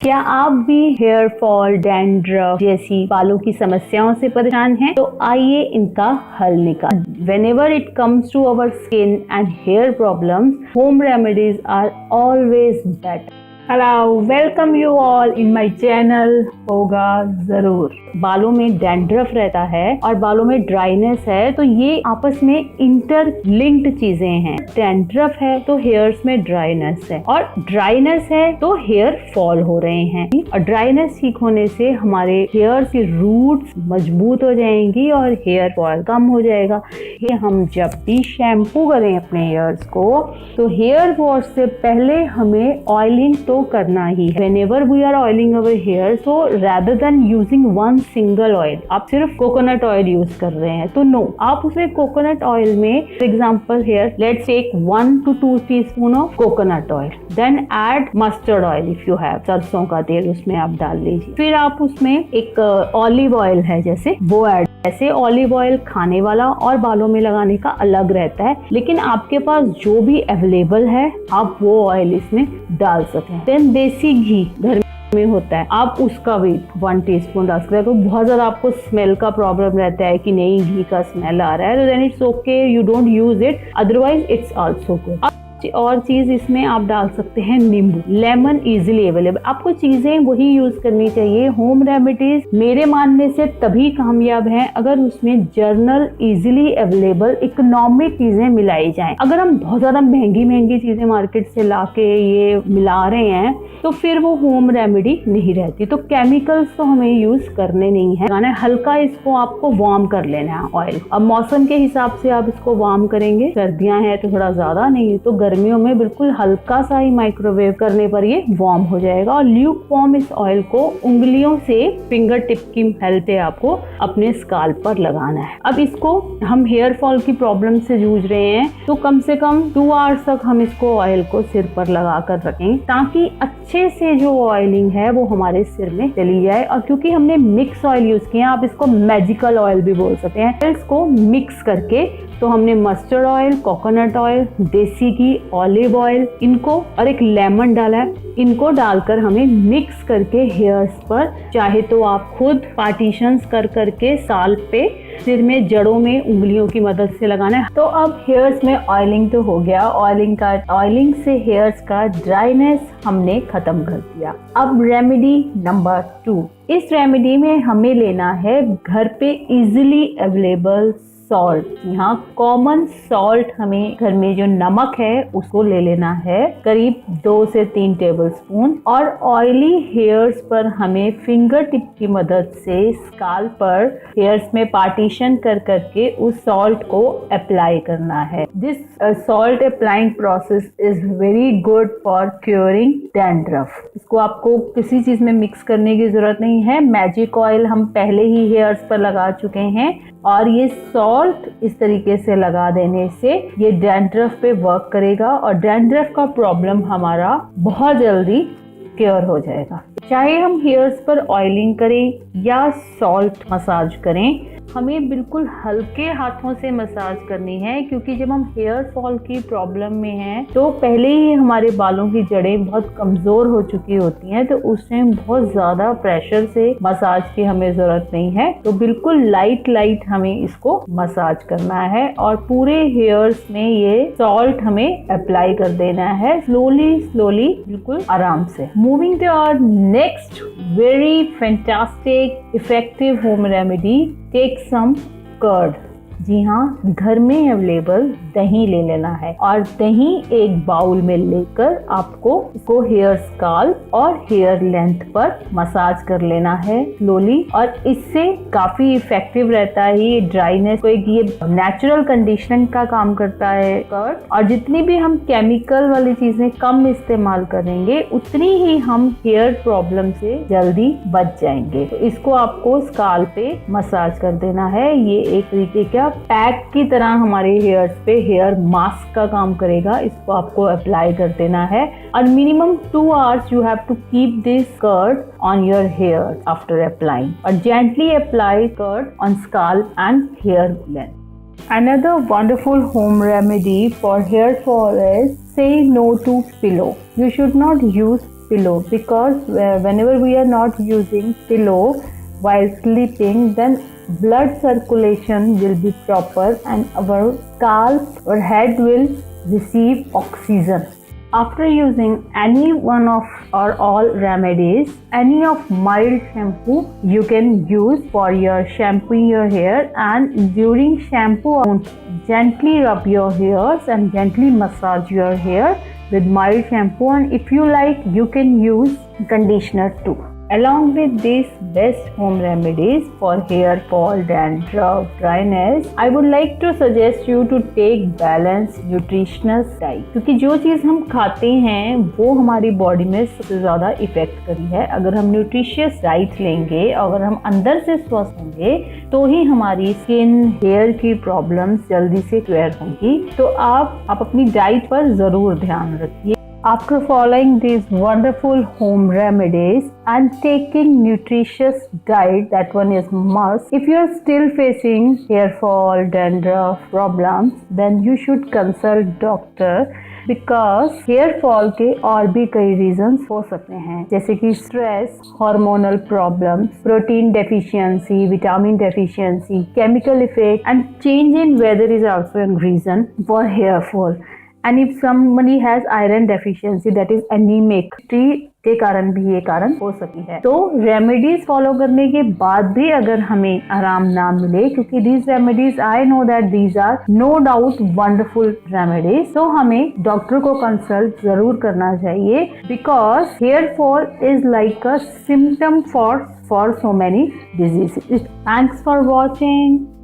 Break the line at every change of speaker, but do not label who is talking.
क्या आप भी हेयर फॉल, डैंड्रफ जैसी बालों की समस्याओं से परेशान हैं? तो आइए इनका हल निकाल। Whenever it comes to our skin and hair problems, home remedies are always better.
Hello, welcome you all in my channel होगा जरूर।
बालों में डैंड्रफ रहता है और बालों में ड्राइनेस है, तो ये आपस में इंटरलिंक्ड चीजें हैं। डैंड्रफ है तो हेयर्स में ड्राइनेस है, और ड्राइनेस है तो हेयर फॉल हो रहे हैं। और ड्राइनेस ठीक होने से हमारे हेयर की रूट्स मजबूत हो जाएंगी और हेयर फॉल कम हो जाएगा। ये हम जब भी शैम्पू करें अपने हेयर्स को, तो हेयर वॉश से पहले हमें ऑयलिंग तो करना ही है। Whenever we are oiling our hair, so rather than using one single oil, आप सिर्फ कोकोनट ऑयल यूज कर रहे हैं तो नो, आप उसमें कोकोनट ऑयल में for example here let's take 1 to 2 teaspoon of coconut oil, then add mustard oil if you have, सरसों का तेल उसमें आप डाल लीजिए। फिर आप उसमें एक ऑलिव ऑयल है जैसे वो ऐड। ऐसे ऑलिव ऑयल खाने वाला और बालों में लगाने का अलग रहता है, लेकिन आपके पास जो भी अवेलेबल है आप वो ऑयल इसमें डाल सकें। देन देसी घी घर में होता है, आप उसका भी 1 टीस्पून डाल सकते हैं। तो बहुत ज्यादा आपको स्मेल का प्रॉब्लम रहता है कि नहीं घी का स्मेल आ रहा है, तो then it's okay, you don't use it, otherwise it's also good. और चीज इसमें आप डाल सकते हैं नींबू, लेमन इजीली अवेलेबल। आपको चीजें वही यूज करनी चाहिए। होम रेमेडीज मेरे मानने से तभी कामयाब हैं अगर उसमें जर्नल इजीली अवेलेबल इकोनॉमिक चीजें मिलाई जाएं। अगर हम बहुत ज्यादा महंगी चीजें मार्केट से लाके ये मिला रहे हैं तो फिर वो होम रेमेडी नहीं रहती। तो केमिकल्स तो हमें यूज करने नहीं है। हल्का इसको आपको वार्म कर लेना है ऑयल। अब मौसम के हिसाब से आप इसको वार्म करेंगे, सर्दियां हैं तो थोड़ा ज्यादा, नहीं तो गर्मियों में बिल्कुल हल्का सा ही माइक्रोवेव करने पर ये वार्म हो जाएगा। और ल्यूक वार्म इस ऑयल को उंगलियों से फिंगर टिप की हेल्प से आपको अपने स्काल्प पर लगाना है। अब इसको हम हेयर फॉल की प्रॉब्लम से जूझ रहे हैं तो कम से कम 2 आवर्स तक हम इसको ऑयल को सिर पर लगा कर रखें, ताकि अच्छे से जो ऑयलिंग है वो हमारे सिर में चली जाए। और क्योंकि हमने मिक्स ऑयल यूज किया, आप इसको मैजिकल ऑयल भी बोल सकते हैं, इसको मिक्स करके, तो हमने मस्टर्ड ऑयल, कोकोनट ऑयल, देसी घी, ऑलिव ऑयल, इनको और एक लेमन डाला है, इनको डालकर हमें मिक्स करके हेयर्स पर, चाहे तो आप खुद पार्टीशंस कर करके साल्प पे सिर में जड़ों में उंगलियों की मदद से लगाना है। तो अब हेयर्स में ऑयलिंग तो हो गया, ऑयलिंग से हेयर्स का ड्राइनेस हमने खत्म कर दिया। अब रेमेडी नंबर 2, इस रेमेडी में हमें लेना है घर पे इजीली अवेलेबल सॉल्ट। यहाँ कॉमन सॉल्ट, हमें घर में जो नमक है उसको ले लेना है, करीब 2 से 3 टेबलस्पून। और ऑयली हेयर्स पर हमें फिंगर टिप की मदद से स्काल्प पर हेयर्स में पार्टीशन कर करके उस सॉल्ट को अप्लाई करना है। This salt applying process is very good for curing dandruff. इसको आपको किसी चीज में मिक्स करने की जरूरत नहीं है। मैजिक ऑयल हम पहले ही हेयर्स पर लगा चुके हैं, और ये सॉल्ट इस तरीके से लगा देने से ये डैंड्रफ पे वर्क करेगा और डैंड्रफ का प्रॉब्लम हमारा बहुत जल्दी क्योर हो जाएगा। चाहे हम हेयर्स पर ऑयलिंग करें या सॉल्ट मसाज करें, हमें बिल्कुल हल्के हाथों से मसाज करनी है, क्योंकि जब हम हेयर फॉल की प्रॉब्लम में हैं तो पहले ही हमारे बालों की जड़ें बहुत कमजोर हो चुकी होती हैं, तो उस टाइम बहुत ज्यादा प्रेशर से मसाज की हमें जरूरत नहीं है। तो बिल्कुल लाइट हमें इसको मसाज करना है और पूरे हेयर्स में ये सॉल्ट हमें अप्लाई कर देना है, स्लोली बिल्कुल आराम से। Moving to our next very fantastic effective home remedy, take some curd. जी हाँ, घर में अवेलेबल दही ले लेना है, और दही एक बाउल में लेकर आपको इसको हेयर स्काल्प और हेयर लेंथ पर मसाज कर लेना है स्लोली। और इससे काफी इफेक्टिव रहता है ये ड्राइनेस को, ये नेचुरल कंडीशनिंग का काम करता है कर्ड। और जितनी भी हम केमिकल वाली चीजें कम इस्तेमाल करेंगे, उतनी ही हम हेयर प्रॉब्लम से जल्दी बच जाएंगे। तो इसको आपको स्काल्प पे मसाज कर देना है। ये एक तरीके का पैक की तरह हमारे हेयर्स पे हेयर मास्क का काम करेगा। इसको आपको अप्लाई कर देना है, और minimum 2 hours you have to keep this curd on your hair after applying, और gently apply curd on scalp and hair length.
Another wonderful home remedy for hair fall is say no to pillow. You should not use pillow, because whenever we are not using pillow while sleeping, then blood circulation will be proper and our scalp or head will receive oxygen. After using any one of or all remedies, any of mild shampoo you can use for your shampooing your hair, and during shampoo gently rub your hairs and gently massage your hair with mild shampoo, and if you like you can use conditioner too. Along with these best home remedies for hair fall, dandruff, dryness, I would like to suggest you to take balanced nutritious diet, क्योंकि जो चीज़ हम खाते हैं वो हमारी body में सबसे ज़्यादा इफेक्ट करी है। अगर हम न्यूट्रिशियस डाइट लेंगे, अगर हम अंदर से स्वस्थ होंगे, तो ही हमारी स्किन, हेयर की प्रॉब्लम्स जल्दी से क्लियर होंगी। तो आप अपनी डाइट पर ज़रूर ध्यान रखिए। After following these wonderful home remedies and taking nutritious diet, that one is must. If you are still facing hair fall, dandruff problems, then you should consult doctor, because hair fall के और भी कई reasons हो सकते हैं, जैसे कि stress, hormonal problems, protein deficiency, vitamin deficiency, chemical effect, and change in weather is also a reason for hair fall. And if somebody has iron deficiency, that is anemic, के कारण भी ये कारण हो सकती है। तो रेमेडीज फॉलो करने के बाद भी अगर हमें आराम ना मिले, क्योंकि these remedies I know that these are no doubt wonderful remedies, तो हमें डॉक्टर को कंसल्ट जरूर करना चाहिए, because hair fall is like a symptom for so many diseases. Thanks for watching.